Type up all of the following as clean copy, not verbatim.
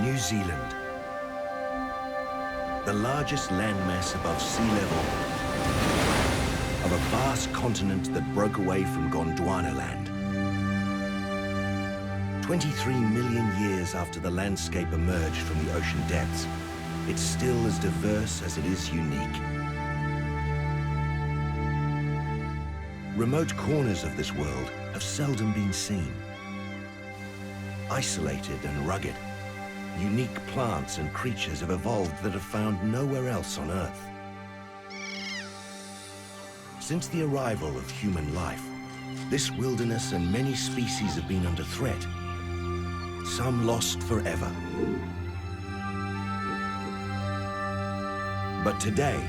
New Zealand, the largest landmass above sea level of a vast continent that broke away from Gondwana land. 23 million years after the landscape emerged from the ocean depths, it's still as diverse as it is unique. Remote corners of this world have seldom been seen. Isolated and rugged, unique plants and creatures have evolved that are found nowhere else on Earth. Since the arrival of human life, this wilderness and many species have been under threat, some lost forever. But today,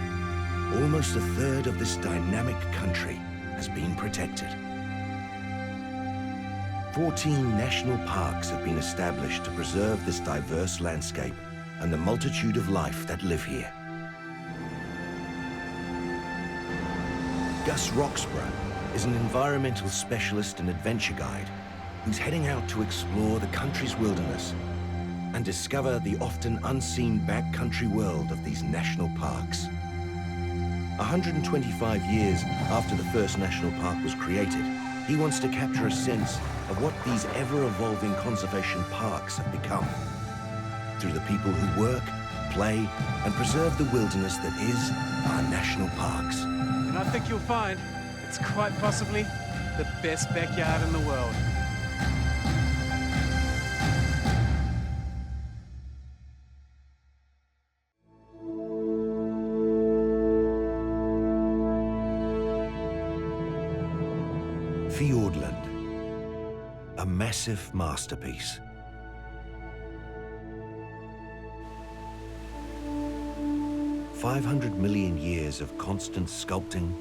almost a third of this dynamic country has been protected. 14 national parks have been established to preserve this diverse landscape and the multitude of life that live here. Gus Roxburgh is an environmental specialist and adventure guide who's heading out to explore the country's wilderness and discover the often unseen backcountry world of these national parks. 125 years after the first national park was created, he wants to capture a sense of what these ever-evolving conservation parks have become through the people who work, play, and preserve the wilderness that is our national parks. And I think you'll find it's quite possibly the best backyard in the world. Fiordland, a massive masterpiece. "500 million years of constant sculpting,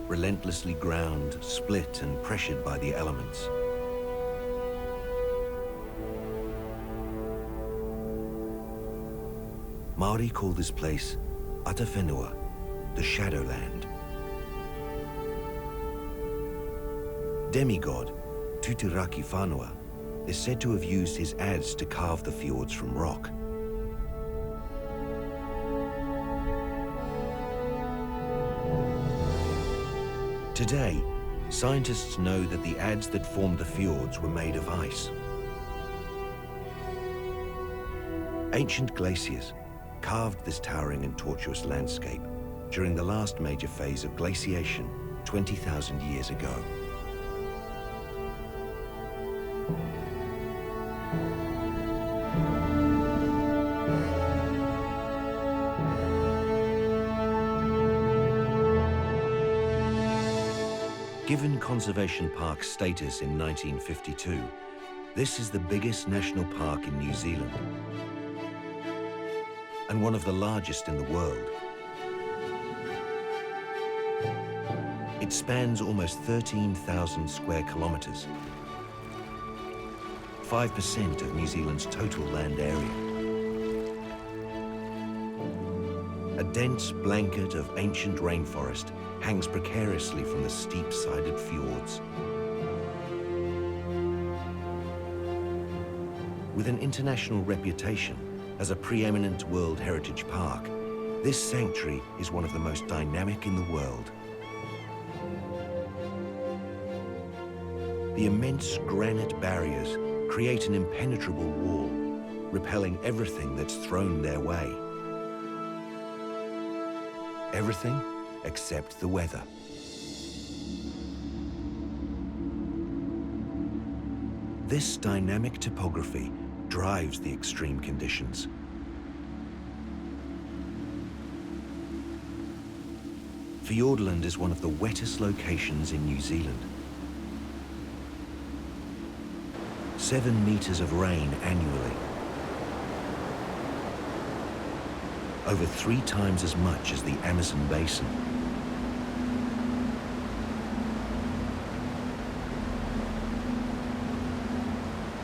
relentlessly ground, split and pressured by the elements. Maori call this place Atawhenua, the Shadowland. Demigod, Tuturaki Whanua, is said to have used his adze to carve the fjords from rock. Today, scientists know that the adze that formed the fjords were made of ice. Ancient glaciers carved this towering and tortuous landscape during the last major phase of glaciation 20,000 years ago. Given Conservation Park status in 1952, this is the biggest national park in New Zealand and one of the largest in the world. It spans almost 13,000 square kilometers, 5% of New Zealand's total land area. A dense blanket of ancient rainforest hangs precariously from the steep-sided fjords. With an international reputation as a preeminent World Heritage Park, this sanctuary is one of the most dynamic in the world. The immense granite barriers create an impenetrable wall, repelling everything that's thrown their way. Everything except the weather. This dynamic topography drives the extreme conditions. Fiordland is one of the wettest locations in New Zealand. 7 meters of rain annually. Over 3 times as much as the Amazon basin.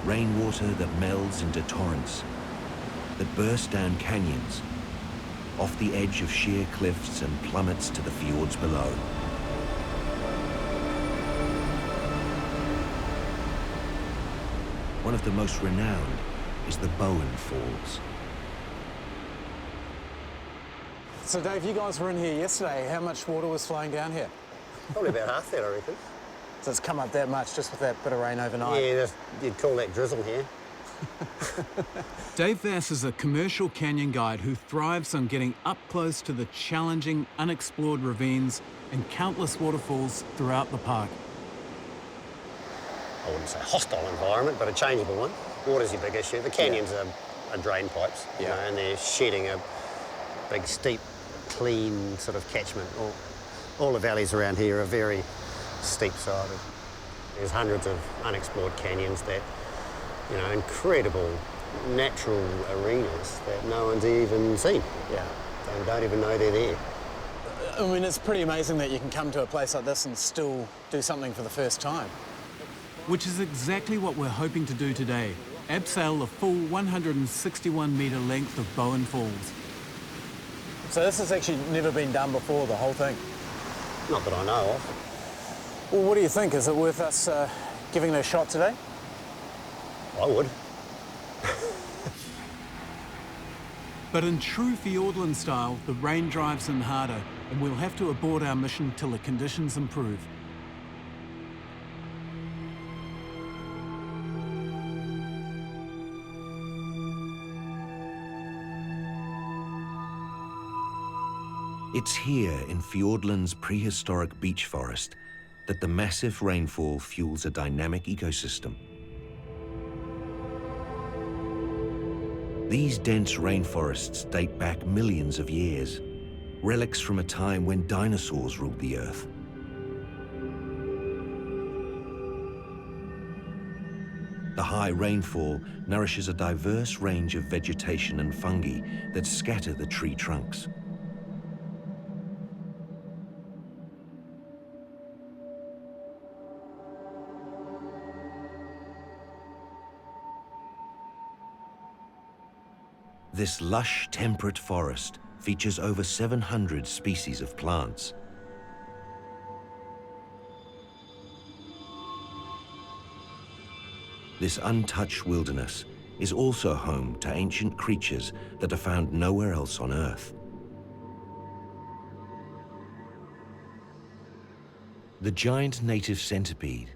Rainwater that melds into torrents, that burst down canyons, off the edge of sheer cliffs and plummets to the fjords below. One of the most renowned is the Bowen Falls. So Dave, you guys were in here yesterday. How much water was flowing down here? Probably about half that, I reckon. So it's come up that much just with that bit of rain overnight? Yeah, you'd call that drizzle here. Dave Vass is a commercial canyon guide who thrives on getting up close to the challenging, unexplored ravines and countless waterfalls throughout the park. I wouldn't say hostile environment, but a changeable one. Water's your big issue. The canyons are drain pipes, you know, and they're shedding a big, steep, clean sort of catchment. All the valleys around here are very steep-sided. There's hundreds of unexplored canyons that, you know, incredible natural arenas that no one's even seen. Yeah. They don't even know they're there. I mean, it's pretty amazing that you can come to a place like this and still do something for the first time. Which is exactly what we're hoping to do today. Abseil the full 161-metre length of Bowen Falls. So this has actually never been done before, the whole thing? Not that I know of. Well, what do you think? Is it worth us giving it a shot today? I would. But in true Fiordland style, the rain drives in harder, and we'll have to abort our mission till the conditions improve. It's here in Fiordland's prehistoric beech forest that the massive rainfall fuels a dynamic ecosystem. These dense rainforests date back millions of years, relics from a time when dinosaurs ruled the earth. The high rainfall nourishes a diverse range of vegetation and fungi that scatter the tree trunks. This lush, temperate forest features over 700 species of plants. This untouched wilderness is also home to ancient creatures that are found nowhere else on Earth. The giant native centipede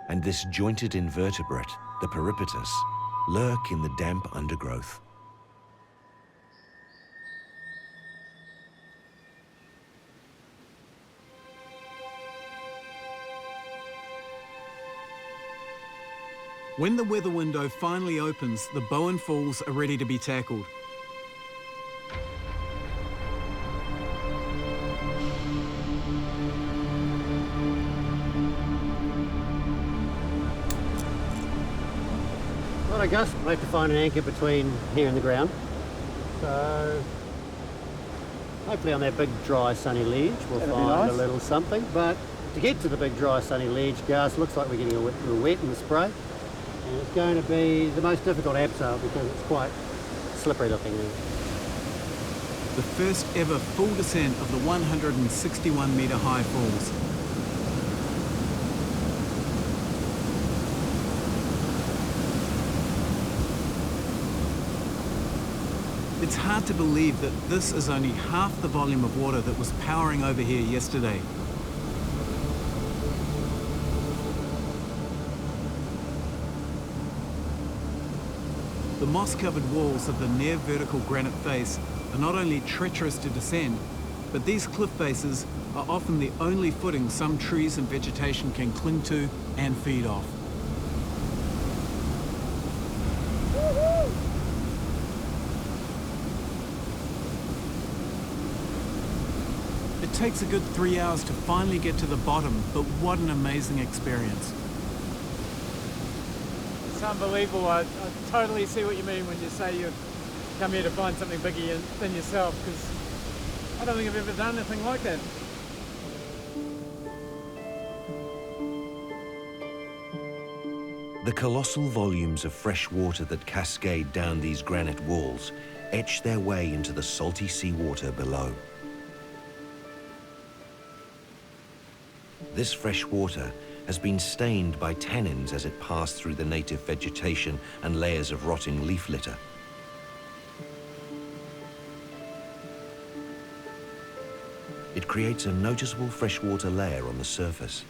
and this jointed invertebrate, the peripatus, lurk in the damp undergrowth. When the weather window finally opens, the Bowen Falls are ready to be tackled. Right, Gus, we'll have to find an anchor between here and the ground. So, hopefully on that big, dry, sunny ledge, we'll find a little something. But to get to the big, dry, sunny ledge, Gus, looks like we're getting a little wet in the spray. And it's going to be the most difficult abseil because it's quite slippery looking there. The first ever full descent of the 161-metre high falls. It's hard to believe that this is only half the volume of water that was powering over here yesterday. The moss-covered walls of the near-vertical granite face are not only treacherous to descend, but these cliff faces are often the only footing some trees and vegetation can cling to and feed off. It takes a good 3 hours to finally get to the bottom, but what an amazing experience. It's unbelievable. I totally see what you mean when you say you come here to find something bigger than yourself, because I don't think I've ever done anything like that. The colossal volumes of fresh water that cascade down these granite walls etch their way into the salty seawater below. This fresh water has been stained by tannins as it passed through the native vegetation and layers of rotting leaf litter. It creates a noticeable freshwater layer on the surface.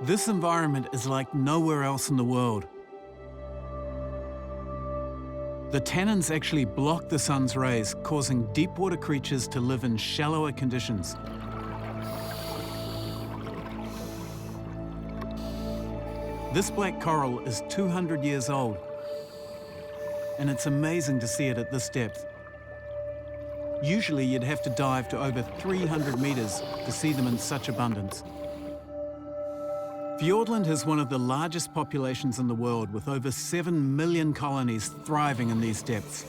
This environment is like nowhere else in the world. The tannins actually block the sun's rays, causing deep water creatures to live in shallower conditions. This black coral is 200 years old, and it's amazing to see it at this depth. Usually you'd have to dive to over 300 meters to see them in such abundance. Fiordland has one of the largest populations in the world, with over 7 million colonies thriving in these depths.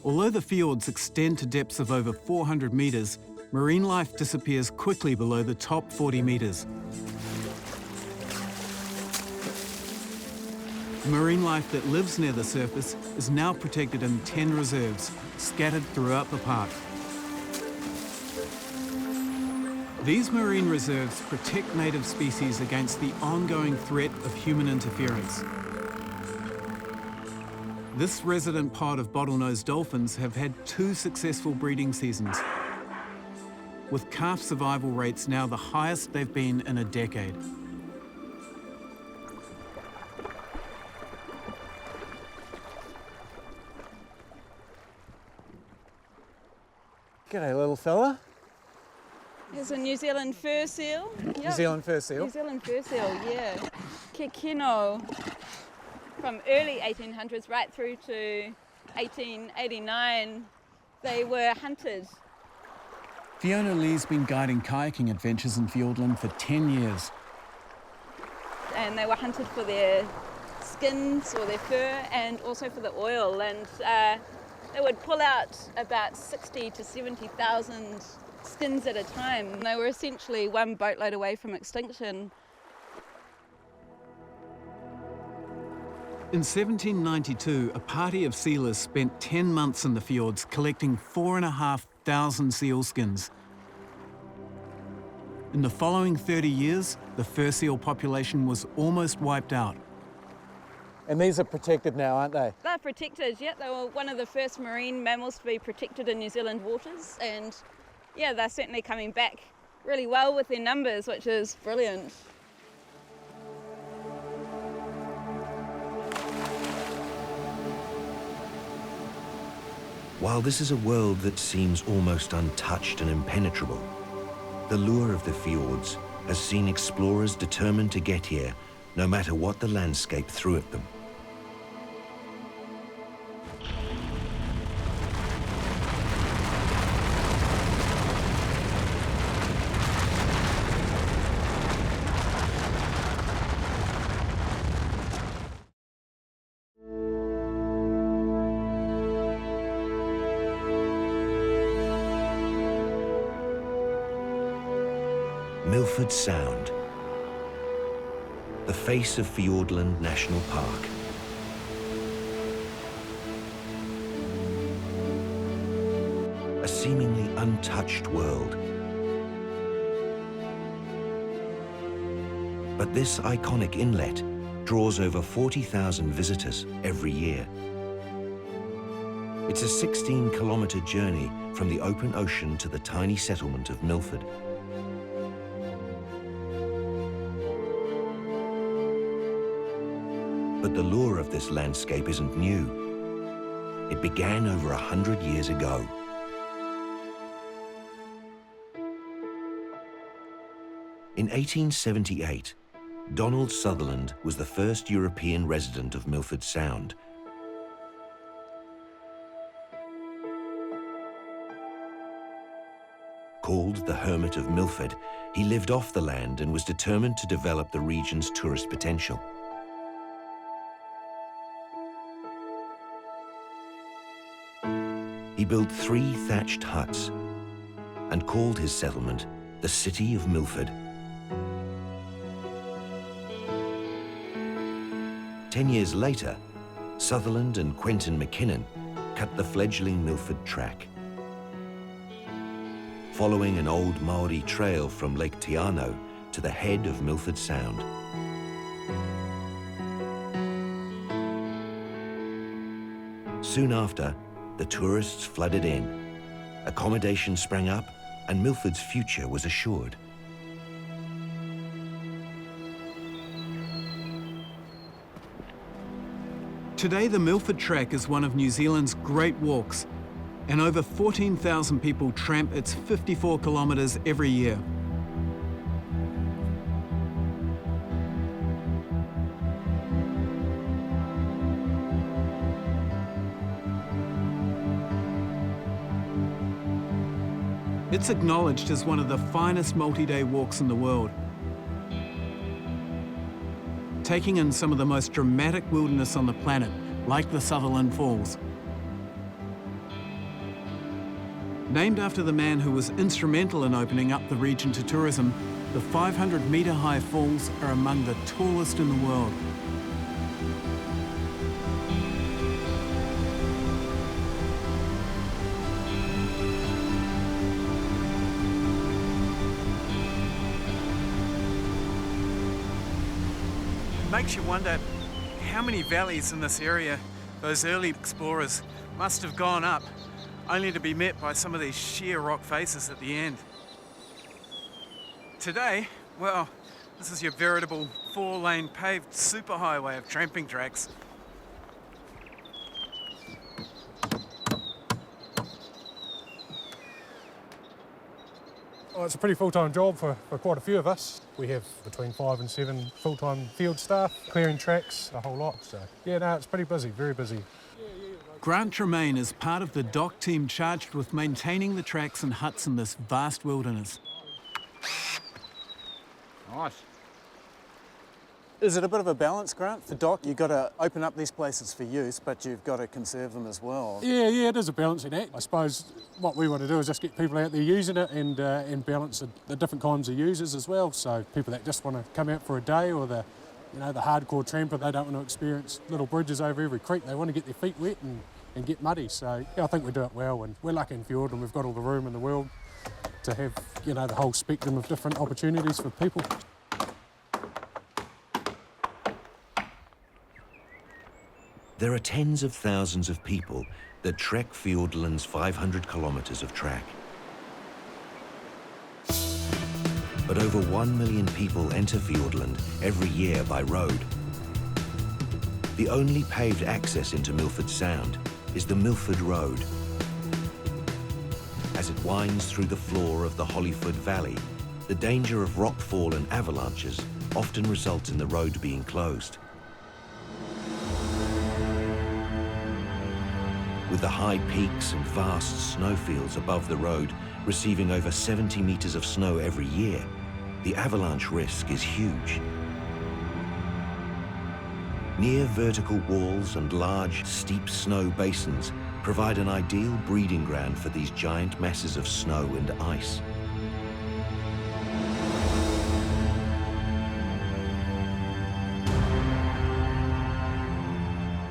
Although the fjords extend to depths of over 400 meters, marine life disappears quickly below the top 40 meters. Marine life that lives near the surface is now protected in 10 reserves, scattered throughout the park. These marine reserves protect native species against the ongoing threat of human interference. This resident pod of bottlenose dolphins have had 2 successful breeding seasons, with calf survival rates now the highest they've been in a decade. G'day, little fella. There's a New Zealand fur seal. Yep. New Zealand fur seal. New Zealand fur seal, yeah. Kekino. From early 1800s right through to 1889, they were hunted. Fiona Lee's been guiding kayaking adventures in Fiordland for 10 years. And they were hunted for their skins or their fur, and also for the oil. And they would pull out about 60 to 70,000 skins at a time. They were essentially one boatload away from extinction. In 1792, a party of sealers spent 10 months in the fjords collecting 4,500 seal skins. In the following 30 years, the fur seal population was almost wiped out. And these are protected now, aren't they? They're protected, yeah. They were one of the first marine mammals to be protected in New Zealand waters, and yeah, they're certainly coming back really well with their numbers, which is brilliant. While this is a world that seems almost untouched and impenetrable, the lure of the fjords has seen explorers determined to get here, no matter what the landscape threw at them. Milford Sound, the face of Fiordland National Park. A seemingly untouched world. But this iconic inlet draws over 40,000 visitors every year. It's a 16-kilometre journey from the open ocean to the tiny settlement of Milford. But the lure of this landscape isn't new. It began over 100 years ago. In 1878, Donald Sutherland was the first European resident of Milford Sound. Called the Hermit of Milford, he lived off the land and was determined to develop the region's tourist potential. He built 3 thatched huts and called his settlement the City of Milford. 10 years later, Sutherland and Quentin McKinnon cut the fledgling Milford Track. Following an old Maori trail from Lake Tiano to the head of Milford Sound. Soon after, the tourists flooded in. Accommodation sprang up, and Milford's future was assured. Today, the Milford Track is one of New Zealand's great walks, and over 14,000 people tramp its 54 kilometres every year. It's acknowledged as one of the finest multi-day walks in the world, taking in some of the most dramatic wilderness on the planet, like the Sutherland Falls. Named after the man who was instrumental in opening up the region to tourism, the 500-metre-high falls are among the tallest in the world. Makes you wonder how many valleys in this area those early explorers must have gone up, only to be met by some of these sheer rock faces at the end. Today, well, this is your veritable 4-lane paved superhighway of tramping tracks. Oh, it's a pretty full-time job for quite a few of us. We have between 5 and 7 full-time field staff, clearing tracks, a whole lot. So, yeah, no, it's pretty busy, very busy. Grant Tremaine is part of the dock team charged with maintaining the tracks and huts in this vast wilderness. Nice. Is it a bit of a balance, Grant? For dock, you've got to open up these places for use, but you've got to conserve them as well. Yeah, it is a balancing act. I suppose what we want to do is just get people out there using it and balance the different kinds of users as well. So people that just want to come out for a day, or the hardcore tramper, they don't want to experience little bridges over every creek. They want to get their feet wet and get muddy. So yeah, I think we do it well, and we're lucky in Fiordland. We've got all the room in the world to have the whole spectrum of different opportunities for people. There are tens of thousands of people that trek Fiordland's 500 kilometres of track. But over 1 million people enter Fiordland every year by road. The only paved access into Milford Sound is the Milford Road. As it winds through the floor of the Hollyford Valley, the danger of rockfall and avalanches often results in the road being closed. With the high peaks and vast snowfields above the road receiving over 70 metres of snow every year, the avalanche risk is huge. Near vertical walls and large, steep snow basins provide an ideal breeding ground for these giant masses of snow and ice.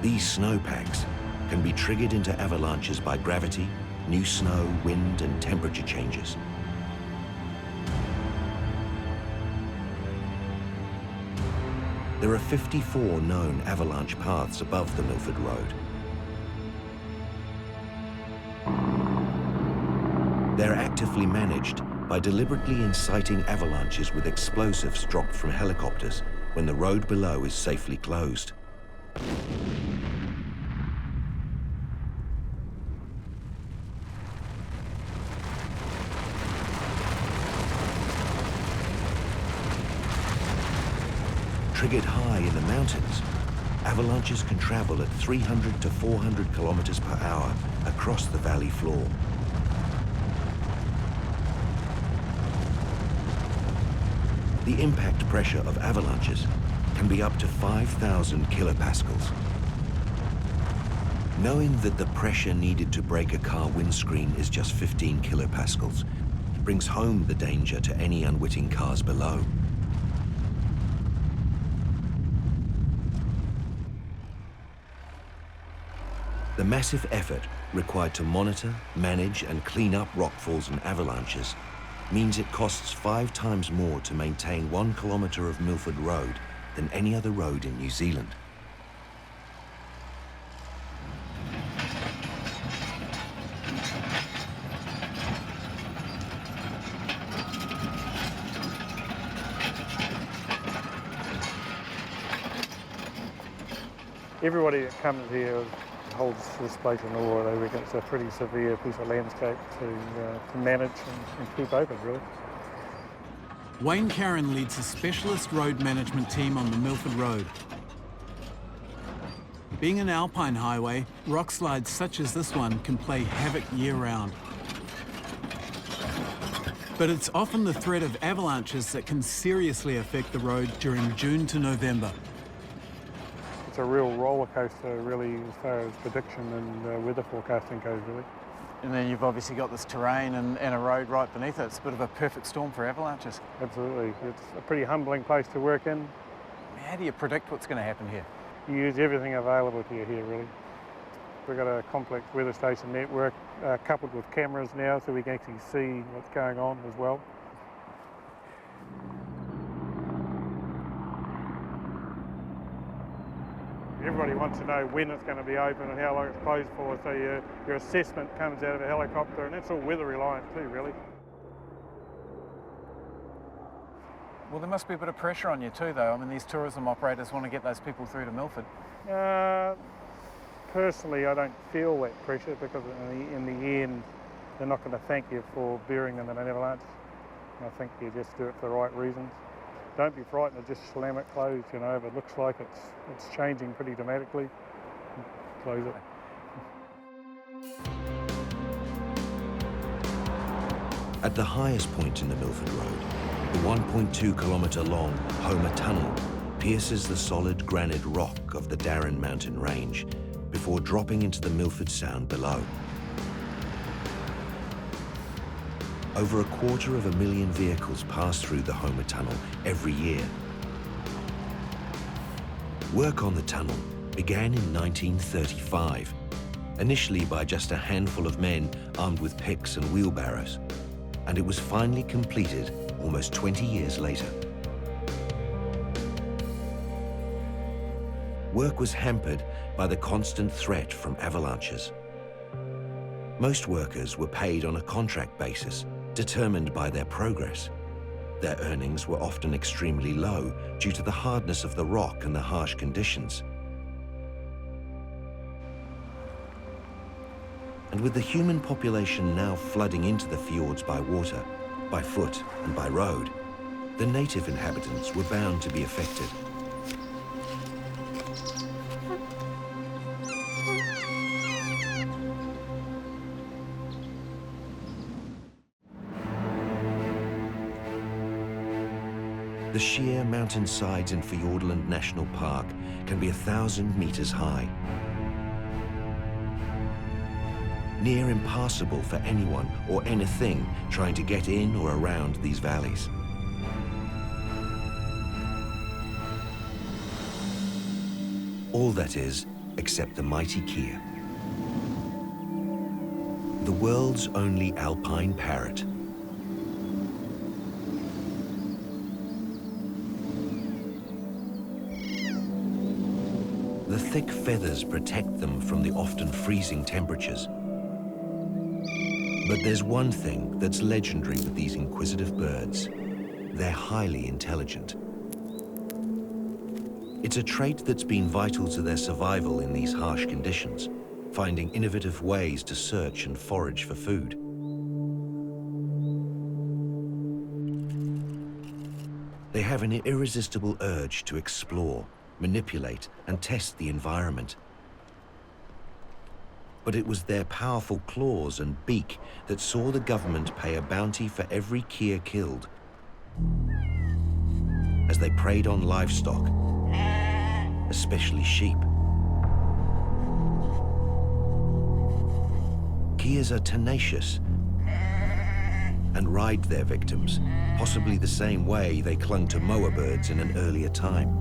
These snowpacks can be triggered into avalanches by gravity, new snow, wind, and temperature changes. There are 54 known avalanche paths above the Milford Road. They're actively managed by deliberately inciting avalanches with explosives dropped from helicopters when the road below is safely closed. Triggered high in the mountains, avalanches can travel at 300 to 400 kilometers per hour across the valley floor. The impact pressure of avalanches can be up to 5,000 kilopascals. Knowing that the pressure needed to break a car windscreen is just 15 kilopascals brings home the danger to any unwitting cars below. The massive effort required to monitor, manage, and clean up rockfalls and avalanches means it costs 5 times more to maintain 1 kilometre of Milford Road than any other road in New Zealand. Everybody that comes here holds this place in awe. They reckon it's a pretty severe piece of landscape to manage and keep open, really. Wayne Carron leads a specialist road management team on the Milford Road. Being an alpine highway, rock slides such as this one can play havoc year-round. But it's often the threat of avalanches that can seriously affect the road during June to November. It's a real roller coaster, really, as far as prediction and weather forecasting goes, really. And then you've obviously got this terrain and a road right beneath it. It's a bit of a perfect storm for avalanches. Absolutely. It's a pretty humbling place to work in. How do you predict what's going to happen here? You use everything available to you here, really. We've got a complex weather station network coupled with cameras now, so we can actually see what's going on as well. Everybody wants to know when it's going to be open and how long it's closed for, so your assessment comes out of a helicopter, and that's all weather reliant too, really. Well, there must be a bit of pressure on you too, though. I mean, these tourism operators want to get those people through to Milford. Personally, I don't feel that pressure, because in the end, they're not going to thank you for bearing them in an avalanche. I think you just do it for the right reasons. Don't be frightened to just slam it closed, you know. If it looks like it's changing pretty dramatically, close it. At the highest point in the Milford Road, the 1.2 kilometre long Homer Tunnel pierces the solid granite rock of the Darren mountain range before dropping into the Milford Sound below. Over 250,000 vehicles pass through the Homer Tunnel every year. Work on the tunnel began in 1935, initially by just a handful of men armed with picks and wheelbarrows, and it was finally completed almost 20 years later. Work was hampered by the constant threat from avalanches. Most workers were paid on a contract basis, determined by their progress. Their earnings were often extremely low due to the hardness of the rock and the harsh conditions. And with the human population now flooding into the fjords by water, by foot and by road, the native inhabitants were bound to be affected. The sheer mountainsides in Fiordland National Park can be 1,000 meters high. Near impassable for anyone or anything trying to get in or around these valleys. All that is, except the mighty kea. The world's only alpine parrot. The thick feathers protect them from the often freezing temperatures. But there's one thing that's legendary with these inquisitive birds. They're highly intelligent. It's a trait that's been vital to their survival in these harsh conditions, finding innovative ways to search and forage for food. They have an irresistible urge to explore, manipulate, and test the environment. But it was their powerful claws and beak that saw the government pay a bounty for every kea killed, as they preyed on livestock, especially sheep. Keas are tenacious and ride their victims, possibly the same way they clung to moa birds in an earlier time.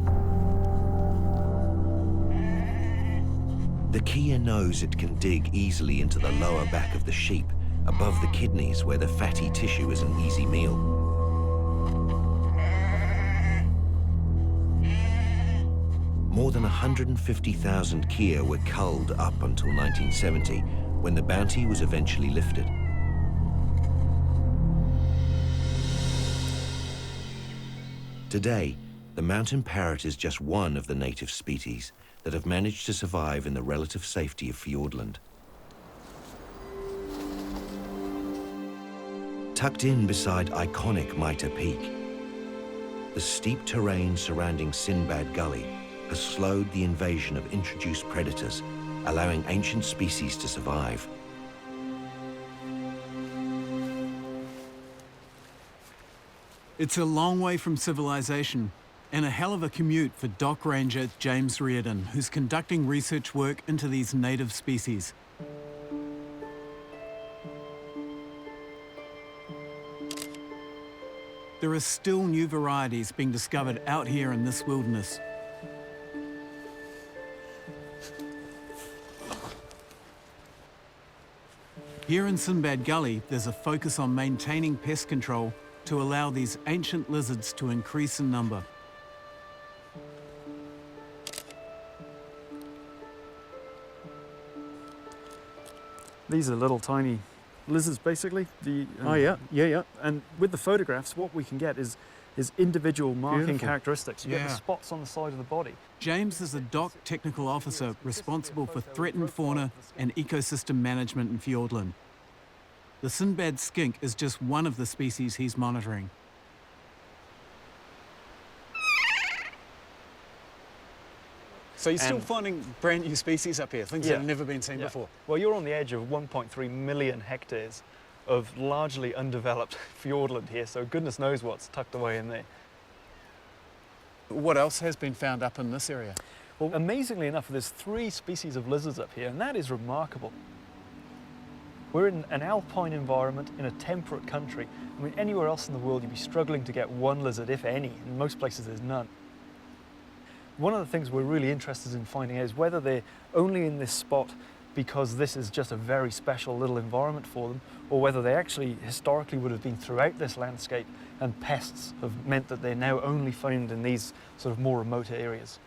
The kea knows it can dig easily into the lower back of the sheep, above the kidneys where the fatty tissue is an easy meal. More than 150,000 kea were culled up until 1970, when the bounty was eventually lifted. Today, the mountain parrot is just one of the native species that have managed to survive in the relative safety of Fiordland. Tucked in beside iconic Mitre Peak, the steep terrain surrounding Sinbad Gully has slowed the invasion of introduced predators, allowing ancient species to survive. It's a long way from civilization and a hell of a commute for dock ranger James Reardon, who's conducting research work into these native species. There are still new varieties being discovered out here in this wilderness. Here in Sinbad Gully, there's a focus on maintaining pest control to allow these ancient lizards to increase in number. These are little tiny lizards, basically. Yeah. And with the photographs, what we can get is individual marking characteristics. You get the spots on the side of the body. James is the dock technical officer responsible for threatened fauna and ecosystem management in Fiordland. The Sinbad skink is just one of the species he's monitoring. So you're still finding brand new species up here, things that have never been seen before? Well, you're on the edge of 1.3 million hectares of largely undeveloped Fiordland here, so goodness knows what's tucked away in there. What else has been found up in this area? Well, amazingly enough, there's 3 species of lizards up here, and that is remarkable. We're in an alpine environment in a temperate country. I mean, anywhere else in the world you'd be struggling to get one lizard, if any. In most places there's none. One of the things we're really interested in finding out is whether they're only in this spot because this is just a very special little environment for them, or whether they actually historically would have been throughout this landscape and pests have meant that they're now only found in these sort of more remote areas.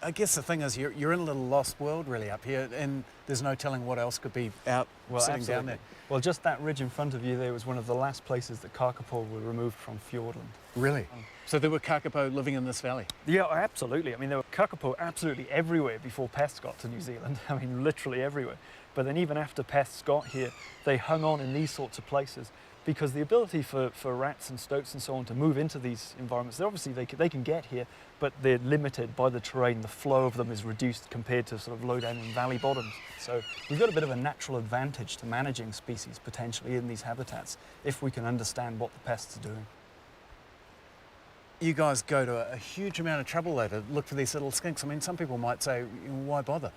I guess the thing is you're in a little lost world really up here, and there's no telling what else could be out sitting down there. Well, just that ridge in front of you there was one of the last places that kakapo were removed from Fiordland. Really? So there were kakapo living in this valley? Yeah, absolutely. I mean, there were kakapo absolutely everywhere before pests got to New Zealand. I mean, literally everywhere. But then even after pests got here, they hung on in these sorts of places because the ability for rats and stoats and so on to move into these environments, obviously they can get here, but they're limited by the terrain. The flow of them is reduced compared to sort of low down in valley bottoms. So we've got a bit of a natural advantage to managing species potentially in these habitats if we can understand what the pests are doing. You guys go to a huge amount of trouble though to look for these little skinks. I mean, some people might say, why bother?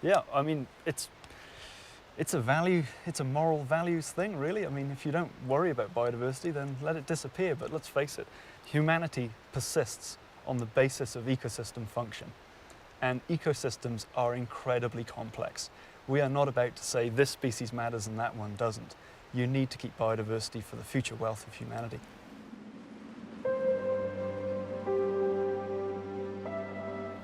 Yeah, I mean, it's a value, it's a moral values thing, really. I mean, if you don't worry about biodiversity, then let it disappear. But let's face it, humanity persists on the basis of ecosystem function. And ecosystems are incredibly complex. We are not about to say this species matters and that one doesn't. You need to keep biodiversity for the future wealth of humanity.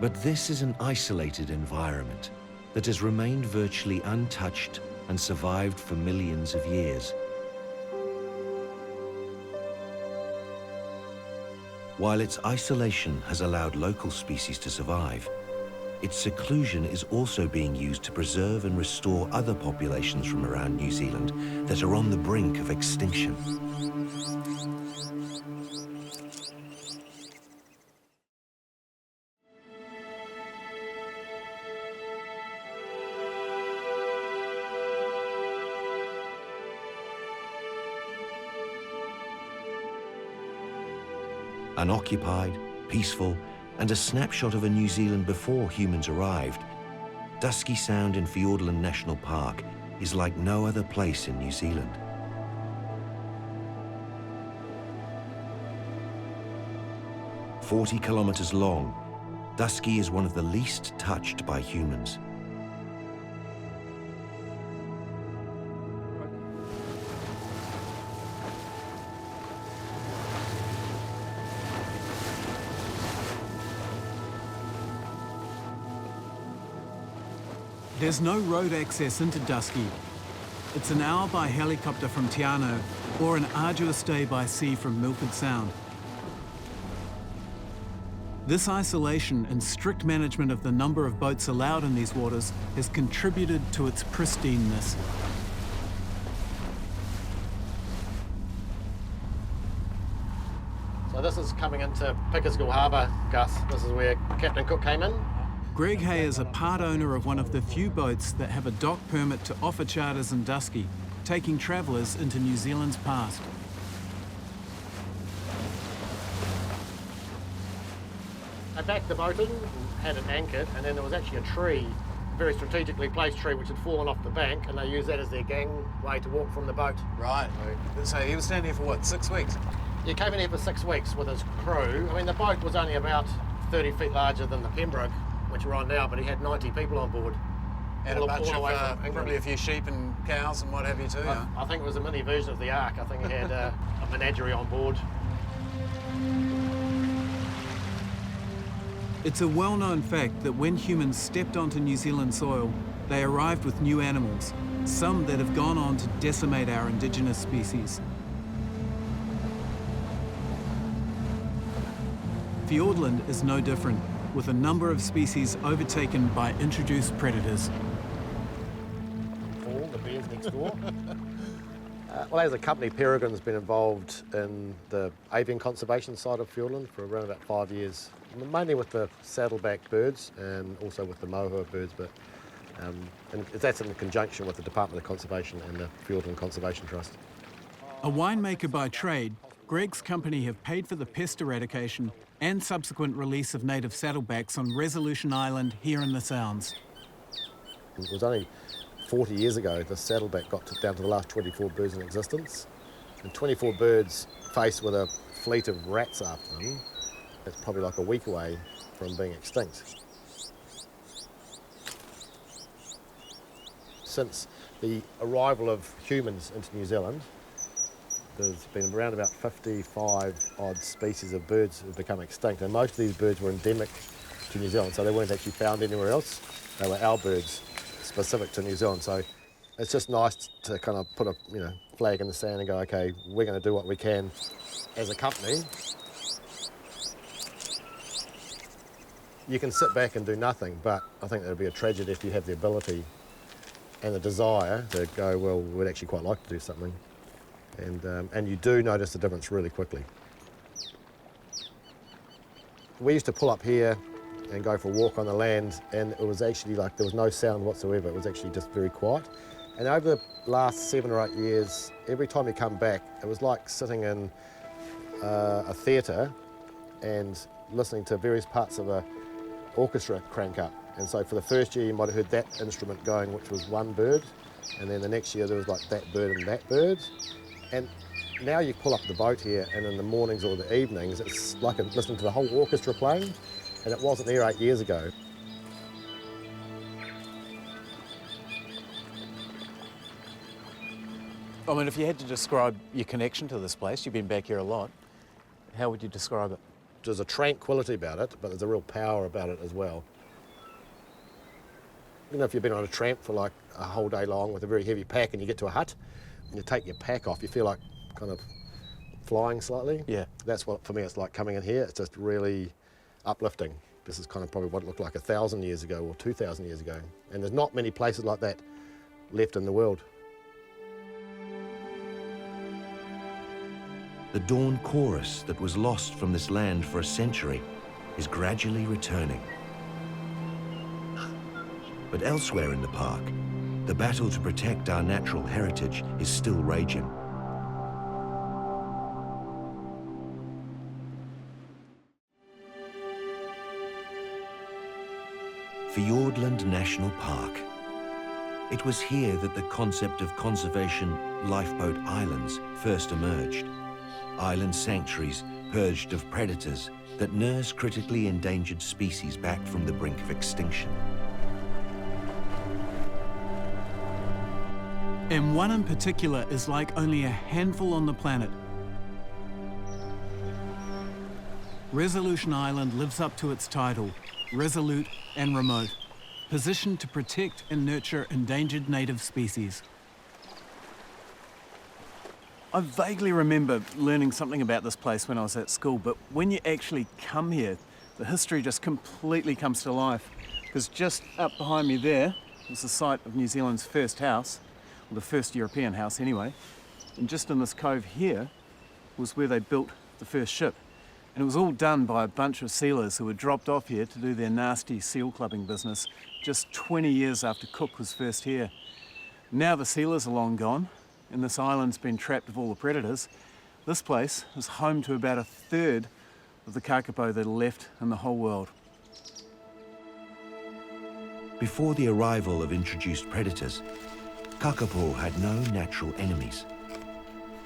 But this is an isolated environment that has remained virtually untouched and survived for millions of years. While its isolation has allowed local species to survive, its seclusion is also being used to preserve and restore other populations from around New Zealand that are on the brink of extinction. Unoccupied, peaceful, and a snapshot of a New Zealand before humans arrived, Dusky Sound in Fiordland National Park is like no other place in New Zealand. "40 kilometres long, Dusky is one of the least touched by humans. There's no road access into Dusky. It's an hour by helicopter from Te Anau or an arduous day by sea from Milford Sound. This isolation and strict management of the number of boats allowed in these waters has contributed to its pristineness. So this is coming into Pickersgill Harbour, Gus. This is where Captain Cook came in. Greg Hay is a part owner of one of the few boats that have a dock permit to offer charters in Dusky, taking travellers into New Zealand's past. They backed the boat in, had it anchored, and then there was actually a tree, a very strategically placed tree, which had fallen off the bank, and they used that as their gangway to walk from the boat. Right. So he was standing here for what, 6 weeks? He came in here for 6 weeks with his crew. I mean, the boat was only about 30 feet larger than the Pembroke, which we're on now, but he had 90 people on board. And a bunch of, probably a few sheep and cows and what have you too, yeah? I think it was a mini version of the Ark. I think he had a menagerie on board. It's a well-known fact that when humans stepped onto New Zealand soil, they arrived with new animals, some that have gone on to decimate our indigenous species. Fiordland is no different, with a number of species overtaken by introduced predators. The bears next door. Well, as a company, Peregrine's been involved in the avian conservation side of Fiordland for around about 5 years, mainly with the saddleback birds and also with the mohua birds, but and that's in conjunction with the Department of Conservation and the Fiordland Conservation Trust. A winemaker by trade, Greg's company have paid for the pest eradication and subsequent release of native saddlebacks on Resolution Island here in the Sounds. It was only 40 years ago the saddleback got down to the last 24 birds in existence. And 24 birds faced with a fleet of rats after them, it's probably like a week away from being extinct. Since the arrival of humans into New Zealand, there's been around about 55 odd species of birds that have become extinct, and most of these birds were endemic to New Zealand, so they weren't actually found anywhere else. They were our birds, specific to New Zealand. So it's just nice to kind of put a flag in the sand and go, okay, we're going to do what we can as a company. You can sit back and do nothing, but I think that would be a tragedy if you have the ability and the desire to go, well, we'd actually quite like to do something. And you do notice the difference really quickly. We used to pull up here and go for a walk on the land, and it was actually like there was no sound whatsoever. It was actually just very quiet. And over the last 7 or 8 years, every time you come back, it was like sitting in a theatre and listening to various parts of an orchestra crank up. And so for the first year, you might have heard that instrument going, which was one bird, and then the next year there was like that bird and that bird. And now you pull up the boat here, and in the mornings or the evenings, it's like listening to the whole orchestra playing, and it wasn't there 8 years ago. I mean, if you had to describe your connection to this place, you've been back here a lot, how would you describe it? There's a tranquility about it, but there's a real power about it as well. You know, if you've been on a tramp for like a whole day long with a very heavy pack and you get to a hut and you take your pack off, you feel like kind of flying slightly. Yeah. That's what, for me, it's like coming in here. It's just really uplifting. This is kind of probably what it looked like 1,000 years ago or 2,000 years ago. And there's not many places like that left in the world. The dawn chorus that was lost from this land for a century is gradually returning. But elsewhere in the park, the battle to protect our natural heritage is still raging. Fiordland National Park. It was here that the concept of conservation lifeboat islands first emerged. Island sanctuaries purged of predators that nurse critically endangered species back from the brink of extinction. And one in particular is like only a handful on the planet. Resolution Island lives up to its title, resolute and remote, positioned to protect and nurture endangered native species. I vaguely remember learning something about this place when I was at school, but when you actually come here, the history just completely comes to life. Because just up behind me there is the site of New Zealand's first house, or the first European house anyway. And just in this cove here was where they built the first ship. And it was all done by a bunch of sealers who were dropped off here to do their nasty seal clubbing business just 20 years after Cook was first here. Now the sealers are long gone, and this island's been trapped of all the predators. This place is home to about a third of the kakapo that are left in the whole world. Before the arrival of introduced predators, kakapo had no natural enemies.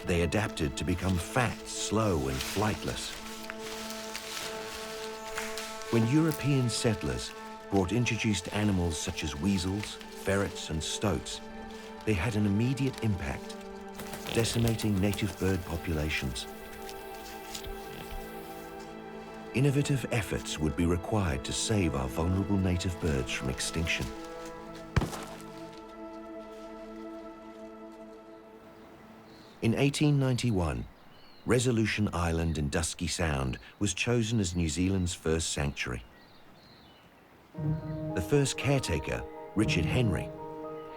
They adapted to become fat, slow, and flightless. When European settlers brought introduced animals such as weasels, ferrets, and stoats, they had an immediate impact, decimating native bird populations. Innovative efforts would be required to save our vulnerable native birds from extinction. In 1891, Resolution Island in Dusky Sound was chosen as New Zealand's first sanctuary. The first caretaker, Richard Henry,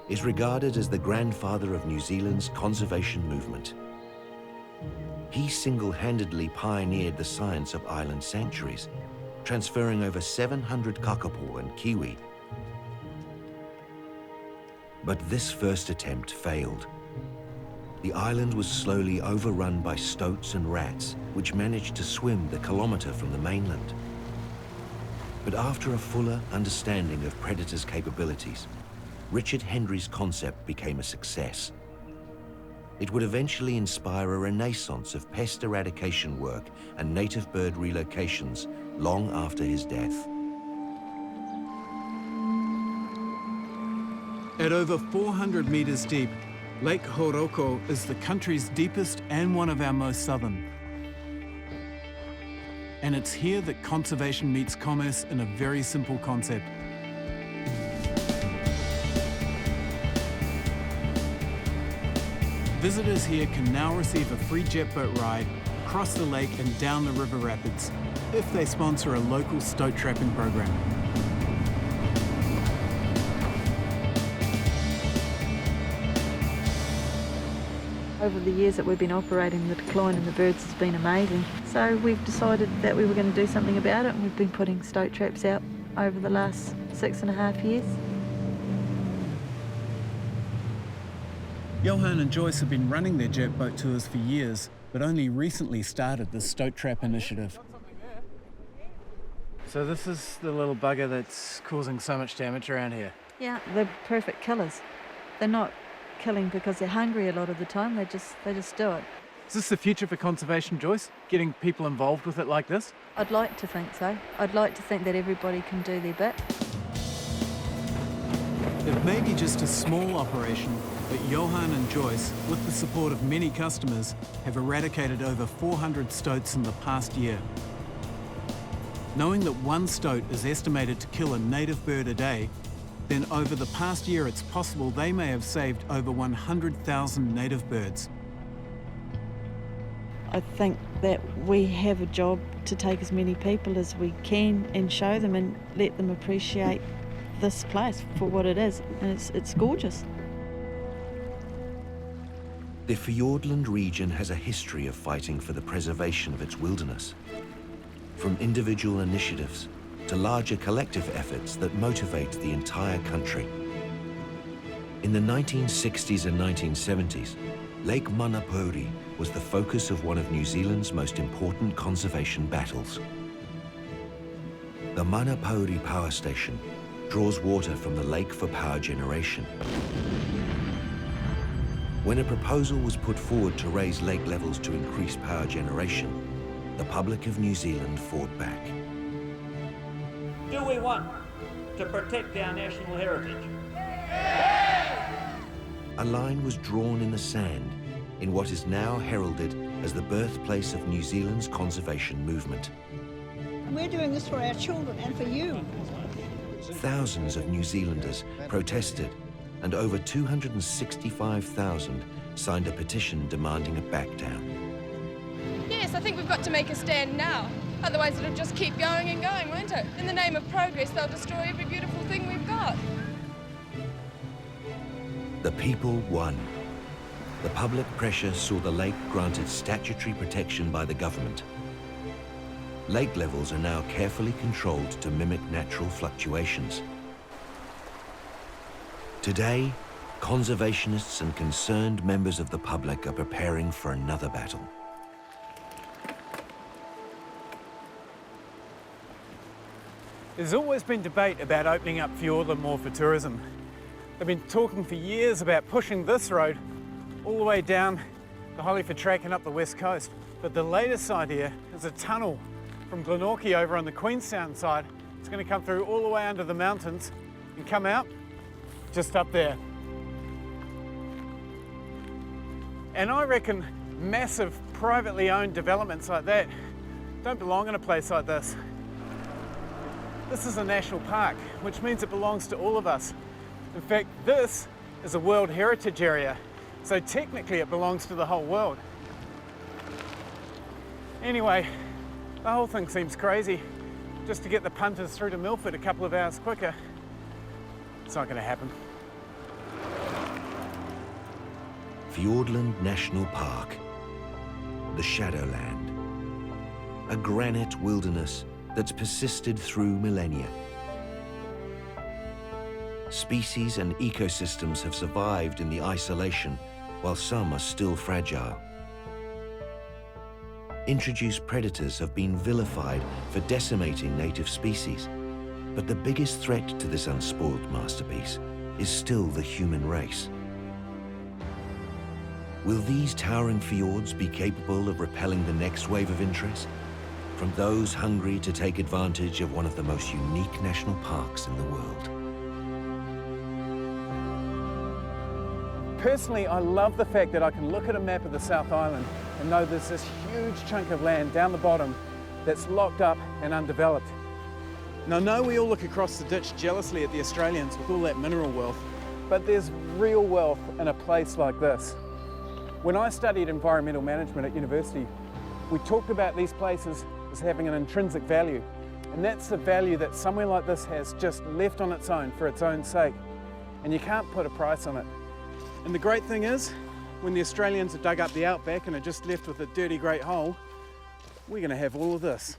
is regarded as the grandfather of New Zealand's conservation movement. He single-handedly pioneered the science of island sanctuaries, transferring over 700 kakapo and kiwi. But this first attempt failed. The island was slowly overrun by stoats and rats, which managed to swim the kilometre from the mainland. But after a fuller understanding of predators' capabilities, Richard Henry's concept became a success. It would eventually inspire a renaissance of pest eradication work and native bird relocations long after his death. At over 400 metres deep, Lake Horoko is the country's deepest and one of our most southern. And it's here that conservation meets commerce in a very simple concept. Visitors here can now receive a free jet boat ride across the lake and down the river rapids if they sponsor a local stoat trapping program. Over the years that we've been operating, the decline in the birds has been amazing. So we've decided that we were going to do something about it, and we've been putting stoat traps out over the last 6.5 years. Johan and Joyce have been running their jet boat tours for years, but only recently started the stoat trap initiative. So this is the little bugger that's causing so much damage around here. Yeah, they're perfect killers. They're not killing because they're hungry a lot of the time, they just do it. Is this the future for conservation, Joyce? Getting people involved with it like this? I'd like to think so. I'd like to think that everybody can do their bit. It may be just a small operation, but Johan and Joyce, with the support of many customers, have eradicated over 400 stoats in the past year. Knowing that one stoat is estimated to kill a native bird a day, then over the past year it's possible they may have saved over 100,000 native birds. I think that we have a job to take as many people as we can and show them and let them appreciate this place for what it is, and it's gorgeous. The Fiordland region has a history of fighting for the preservation of its wilderness. From individual initiatives to larger collective efforts that motivate the entire country. In the 1960s and 1970s, Lake Manapouri was the focus of one of New Zealand's most important conservation battles. The Manapouri Power Station draws water from the lake for power generation. When a proposal was put forward to raise lake levels to increase power generation, the public of New Zealand fought back. Do we want to protect our national heritage? A line was drawn in the sand in what is now heralded as the birthplace of New Zealand's conservation movement. And we're doing this for our children and for you. Thousands of New Zealanders protested, and over 265,000 signed a petition demanding a backdown. Yes, I think we've got to make a stand now. Otherwise it'll just keep going and going, won't it? In the name of progress, they'll destroy every beautiful thing we've got. The people won. The public pressure saw the lake granted statutory protection by the government. Lake levels are now carefully controlled to mimic natural fluctuations. Today, conservationists and concerned members of the public are preparing for another battle. There's always been debate about opening up Fiordland more for tourism. They've been talking for years about pushing this road all the way down the Hollyford Track and up the west coast. But the latest idea is a tunnel from Glenorchy over on the Queenstown side. It's going to come through all the way under the mountains and come out just up there. And I reckon massive privately owned developments like that don't belong in a place like this. This is a national park, which means it belongs to all of us. In fact, this is a World Heritage Area, so technically it belongs to the whole world. Anyway, the whole thing seems crazy. Just to get the punters through to Milford a couple of hours quicker. It's not going to happen. Fiordland National Park, the Shadowland, a granite wilderness that's persisted through millennia. Species and ecosystems have survived in the isolation, while some are still fragile. Introduced predators have been vilified for decimating native species, but the biggest threat to this unspoiled masterpiece is still the human race. Will these towering fjords be capable of repelling the next wave of interest from those hungry to take advantage of one of the most unique national parks in the world? Personally, I love the fact that I can look at a map of the South Island and know there's this huge chunk of land down the bottom that's locked up and undeveloped. Now, I know we all look across the ditch jealously at the Australians with all that mineral wealth, but there's real wealth in a place like this. When I studied environmental management at university, we talked about these places as having an intrinsic value, and that's the value that somewhere like this has just left on its own for its own sake, and you can't put a price on it. And the great thing is, when the Australians have dug up the outback and are just left with a dirty great hole, we're going to have all of this.